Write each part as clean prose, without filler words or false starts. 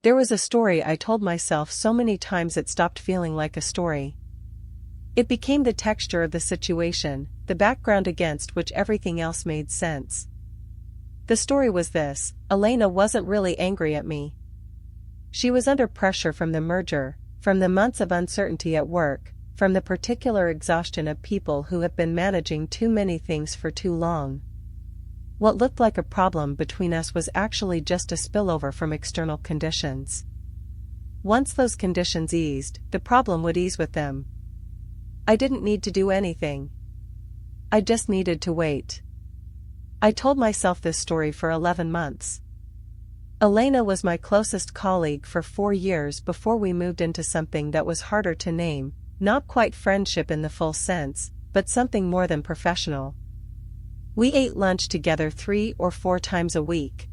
There was a story I told myself so many times it stopped feeling like a story. It became the texture of the situation, the background against which everything else made sense. The story was this: Elena wasn't really angry at me. She was under pressure from the merger, from the months of uncertainty at work, from the particular exhaustion of people who have been managing too many things for too long. What looked like a problem between us was actually just a spillover from external conditions. Once those conditions eased, the problem would ease with them. I didn't need to do anything. I just needed to wait. I told myself this story for 11 months. Elena was my closest colleague for 4 years before we moved into something that was harder to name, not quite friendship in the full sense, but something more than professional. We ate lunch together 3 or 4 times a week.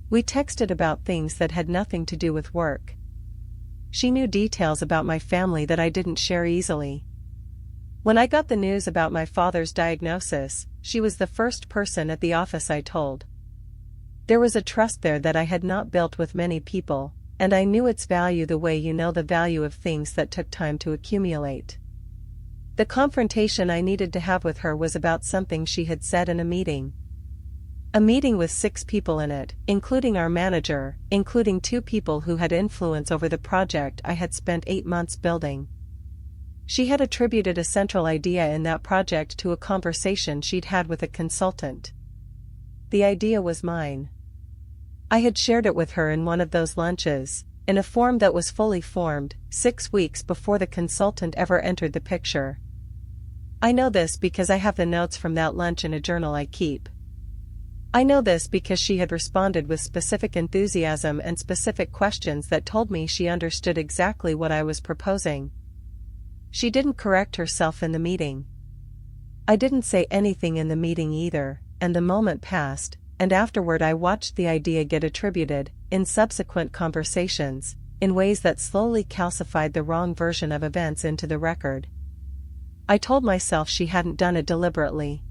We texted about things that had nothing to do with work. She knew details about my family that I didn't share easily. When I got the news about my father's diagnosis, she was the first person at the office I told. There was a trust there that I had not built with many people, and I knew its value the way you know the value of things that took time to accumulate. The confrontation I needed to have with her was about something she had said in a meeting. A meeting with 6 people in it, including our manager, including 2 people who had influence over the project I had spent 8 months building. She had attributed a central idea in that project to a conversation she'd had with a consultant. The idea was mine. I had shared it with her in one of those lunches, in a form that was fully formed, 6 weeks before the consultant ever entered the picture. I know this because I have the notes from that lunch in a journal I keep. I know this because she had responded with specific enthusiasm and specific questions that told me she understood exactly what I was proposing. She didn't correct herself in the meeting. I didn't say anything in the meeting either, and the moment passed, and afterward I watched the idea get attributed, in subsequent conversations, in ways that slowly calcified the wrong version of events into the record. I told myself she hadn't done it deliberately.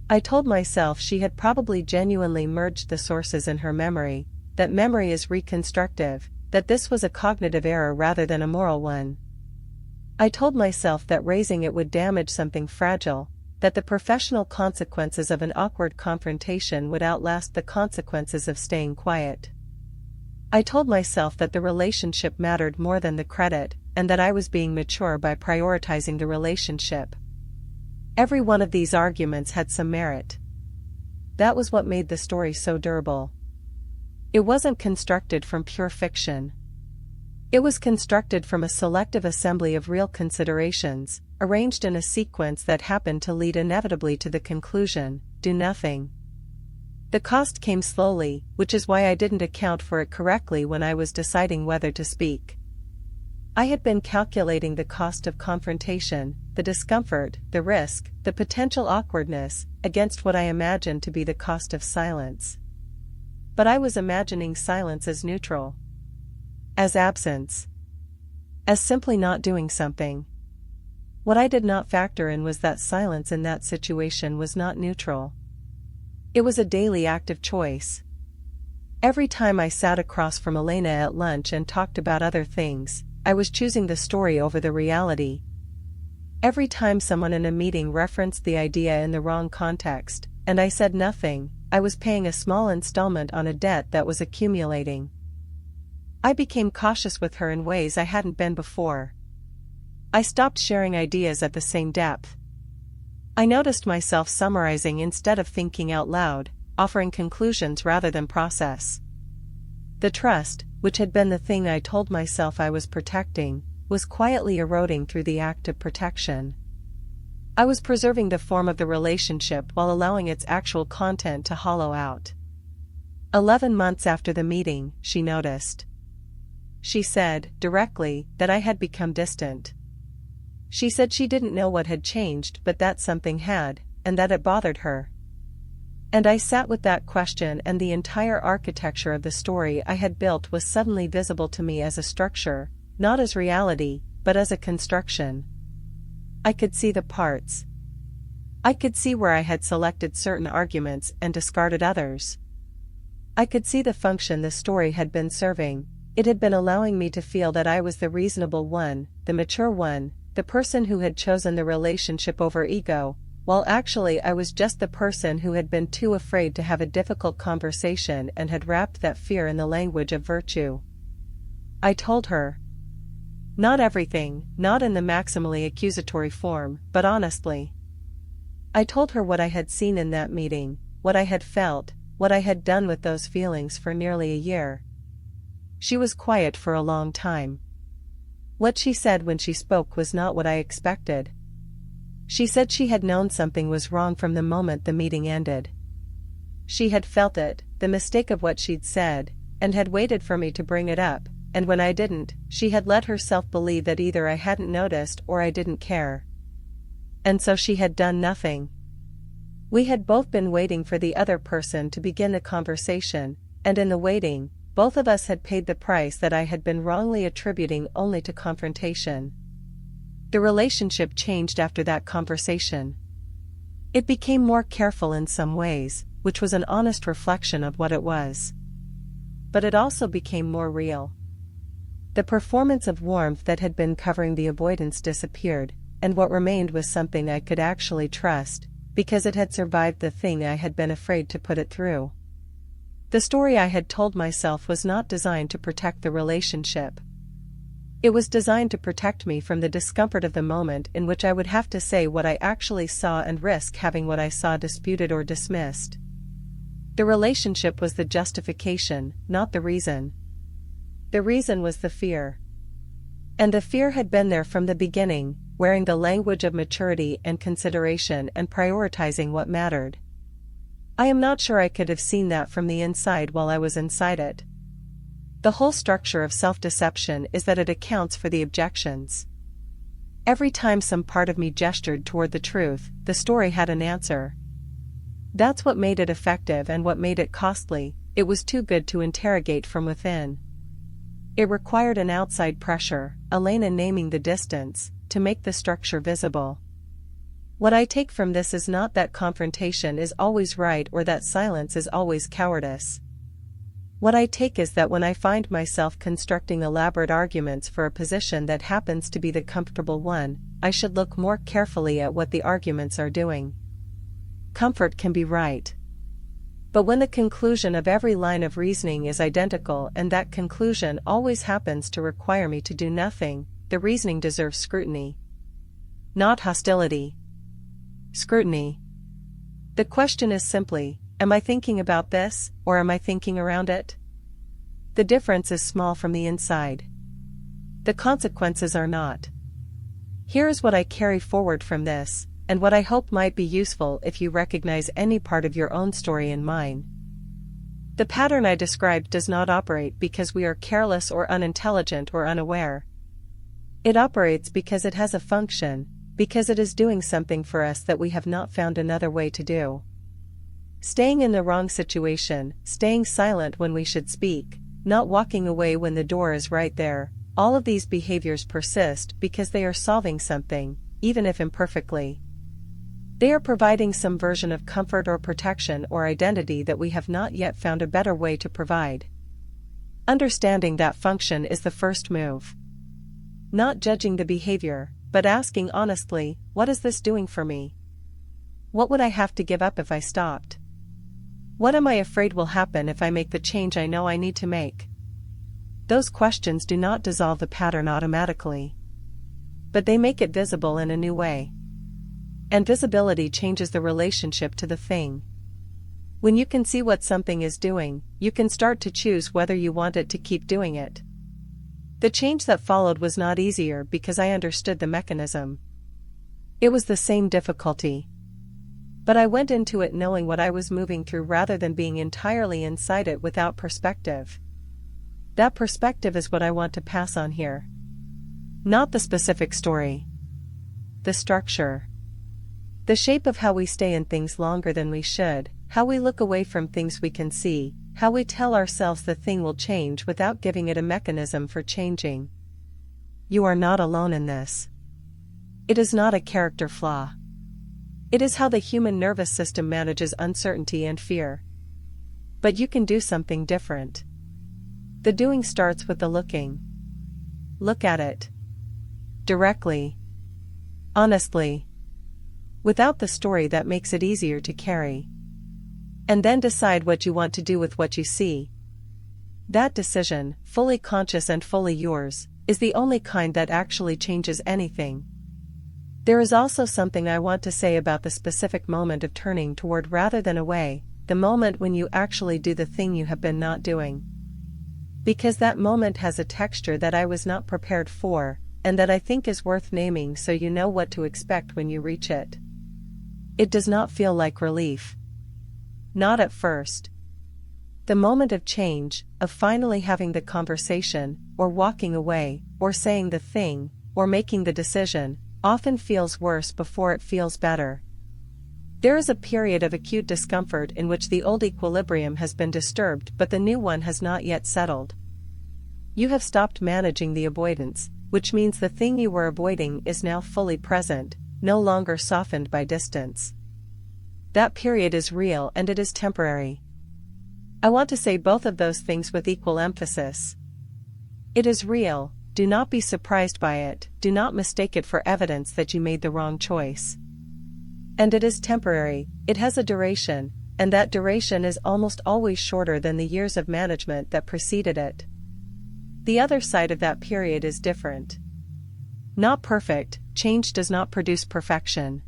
I told myself she had probably genuinely merged the sources in her memory, that memory is reconstructive, that this was a cognitive error rather than a moral one. I told myself that raising it would damage something fragile, that the professional consequences of an awkward confrontation would outlast the consequences of staying quiet. I told myself that the relationship mattered more than the credit, and that I was being mature by prioritizing the relationship. Every one of these arguments had some merit. That was what made the story so durable. It wasn't constructed from pure fiction. It was constructed from a selective assembly of real considerations, arranged in a sequence that happened to lead inevitably to the conclusion: do nothing. The cost came slowly, which is why I didn't account for it correctly when I was deciding whether to speak. I had been calculating the cost of confrontation, the discomfort, the risk, the potential awkwardness, against what I imagined to be the cost of silence. But I was imagining silence as neutral. As absence. As simply not doing something. What I did not factor in was that silence in that situation was not neutral. It was a daily active choice. Every time I sat across from Elena at lunch and talked about other things, I was choosing the story over the reality. Every time someone in a meeting referenced the idea in the wrong context, and I said nothing, I was paying a small installment on a debt that was accumulating. I became cautious with her in ways I hadn't been before. I stopped sharing ideas at the same depth. I noticed myself summarizing instead of thinking out loud, offering conclusions rather than process. The trust, which had been the thing I told myself I was protecting, was quietly eroding through the act of protection. I was preserving the form of the relationship while allowing its actual content to hollow out. 11 months after the meeting, she noticed. She said, directly, that I had become distant. She said she didn't know what had changed but that something had, and that it bothered her. And I sat with that question, and the entire architecture of the story I had built was suddenly visible to me as a structure, not as reality, but as a construction. I could see the parts. I could see where I had selected certain arguments and discarded others. I could see the function the story had been serving. It had been allowing me to feel that I was the reasonable one, the mature one, the person who had chosen the relationship over ego, while actually I was just the person who had been too afraid to have a difficult conversation and had wrapped that fear in the language of virtue. I told her. Not everything, not in the maximally accusatory form, but honestly. I told her what I had seen in that meeting, what I had felt, what I had done with those feelings for nearly a year. She was quiet for a long time. What she said when she spoke was not what I expected. She said she had known something was wrong from the moment the meeting ended. She had felt it, the mistake of what she'd said, and had waited for me to bring it up, and when I didn't, she had let herself believe that either I hadn't noticed or I didn't care. And so she had done nothing. We had both been waiting for the other person to begin the conversation, and in the waiting, both of us had paid the price that I had been wrongly attributing only to confrontation. The relationship changed after that conversation. It became more careful in some ways, which was an honest reflection of what it was. But it also became more real. The performance of warmth that had been covering the avoidance disappeared, and what remained was something I could actually trust, because it had survived the thing I had been afraid to put it through. The story I had told myself was not designed to protect the relationship. It was designed to protect me from the discomfort of the moment in which I would have to say what I actually saw and risk having what I saw disputed or dismissed. The relationship was the justification, not the reason. The reason was the fear. And the fear had been there from the beginning, wearing the language of maturity and consideration and prioritizing what mattered. I am not sure I could have seen that from the inside while I was inside it. The whole structure of self-deception is that it accounts for the objections. Every time some part of me gestured toward the truth, the story had an answer. That's what made it effective and what made it costly. It was too good to interrogate from within. It required an outside pressure, Elena naming the distance, to make the structure visible. What I take from this is not that confrontation is always right or that silence is always cowardice. What I take is that when I find myself constructing elaborate arguments for a position that happens to be the comfortable one, I should look more carefully at what the arguments are doing. Comfort can be right. But when the conclusion of every line of reasoning is identical and that conclusion always happens to require me to do nothing, the reasoning deserves scrutiny. Not hostility. Scrutiny. The question is simply, am I thinking about this, or am I thinking around it? The difference is small from the inside. The consequences are not. Here is what I carry forward from this, and what I hope might be useful if you recognize any part of your own story in mine. The pattern I described does not operate because we are careless or unintelligent or unaware. It operates because it has a function, because it is doing something for us that we have not found another way to do. Staying in the wrong situation, staying silent when we should speak, not walking away when the door is right there, all of these behaviors persist because they are solving something, even if imperfectly. They are providing some version of comfort or protection or identity that we have not yet found a better way to provide. Understanding that function is the first move. Not judging the behavior, but asking honestly, what is this doing for me? What would I have to give up if I stopped? What am I afraid will happen if I make the change I know I need to make? Those questions do not dissolve the pattern automatically. But they make it visible in a new way. And visibility changes the relationship to the thing. When you can see what something is doing, you can start to choose whether you want it to keep doing it. The change that followed was not easier because I understood the mechanism. It was the same difficulty. But I went into it knowing what I was moving through rather than being entirely inside it without perspective. That perspective is what I want to pass on here. Not the specific story. The structure. The shape of how we stay in things longer than we should, how we look away from things we can see, how we tell ourselves the thing will change without giving it a mechanism for changing. You are not alone in this. It is not a character flaw. It is how the human nervous system manages uncertainty and fear. But you can do something different. The doing starts with the looking. Look at it. Directly. Honestly. Without the story that makes it easier to carry. And then decide what you want to do with what you see. That decision, fully conscious and fully yours, is the only kind that actually changes anything. There is also something I want to say about the specific moment of turning toward rather than away, the moment when you actually do the thing you have been not doing. Because that moment has a texture that I was not prepared for, and that I think is worth naming so you know what to expect when you reach it. It does not feel like relief. Not at first. The moment of change, of finally having the conversation, or walking away, or saying the thing, or making the decision, often feels worse before it feels better. There is a period of acute discomfort in which the old equilibrium has been disturbed but the new one has not yet settled. You have stopped managing the avoidance, which means the thing you were avoiding is now fully present, no longer softened by distance. That period is real and it is temporary. I want to say both of those things with equal emphasis. It is real, do not be surprised by it, do not mistake it for evidence that you made the wrong choice. And it is temporary, it has a duration, and that duration is almost always shorter than the years of management that preceded it. The other side of that period is different. Not perfect, change does not produce perfection.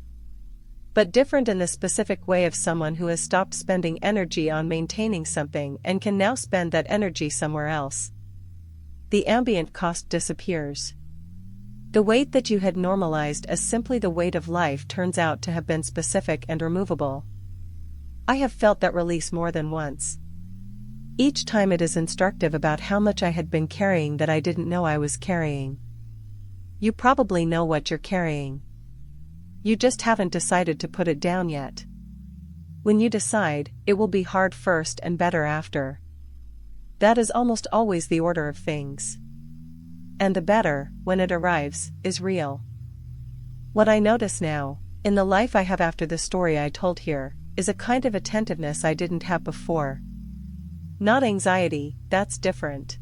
But different in the specific way of someone who has stopped spending energy on maintaining something and can now spend that energy somewhere else. The ambient cost disappears. The weight that you had normalized as simply the weight of life turns out to have been specific and removable. I have felt that release more than once. Each time it is instructive about how much I had been carrying that I didn't know I was carrying. You probably know what you're carrying. You just haven't decided to put it down yet. When you decide, it will be hard first and better after. That is almost always the order of things. And the better, when it arrives, is real. What I notice now, in the life I have after the story I told here, is a kind of attentiveness I didn't have before. Not anxiety, that's different.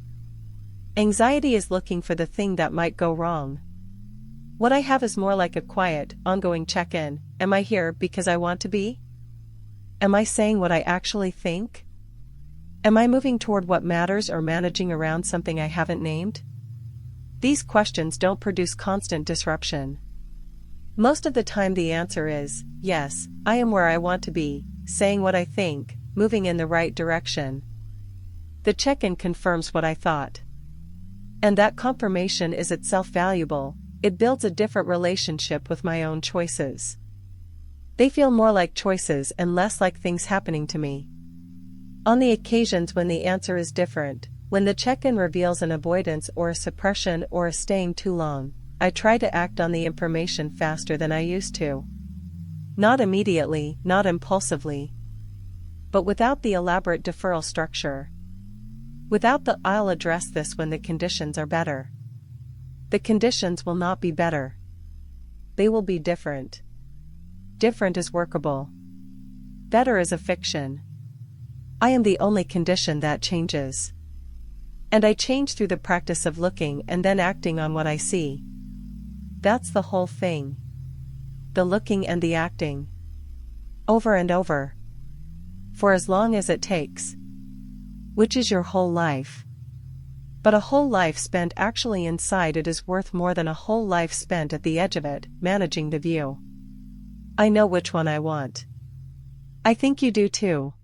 Anxiety is looking for the thing that might go wrong. What I have is more like a quiet, ongoing check-in. Am I here because I want to be? Am I saying what I actually think? Am I moving toward what matters or managing around something I haven't named? These questions don't produce constant disruption. Most of the time the answer is, yes, I am where I want to be, saying what I think, moving in the right direction. The check-in confirms what I thought. And that confirmation is itself valuable. It builds a different relationship with my own choices. They feel more like choices and less like things happening to me. On the occasions when the answer is different, when the check-in reveals an avoidance or a suppression or a staying too long, I try to act on the information faster than I used to. Not immediately, not impulsively. But without the elaborate deferral structure. Without the "I'll address this when the conditions are better." The conditions will not be better. They will be different. Different is workable. Better is a fiction. I am the only condition that changes. And I change through the practice of looking and then acting on what I see. That's the whole thing. The looking and the acting. Over and over. For as long as it takes. Which is your whole life. But a whole life spent actually inside it is worth more than a whole life spent at the edge of it, managing the view. I know which one I want. I think you do too.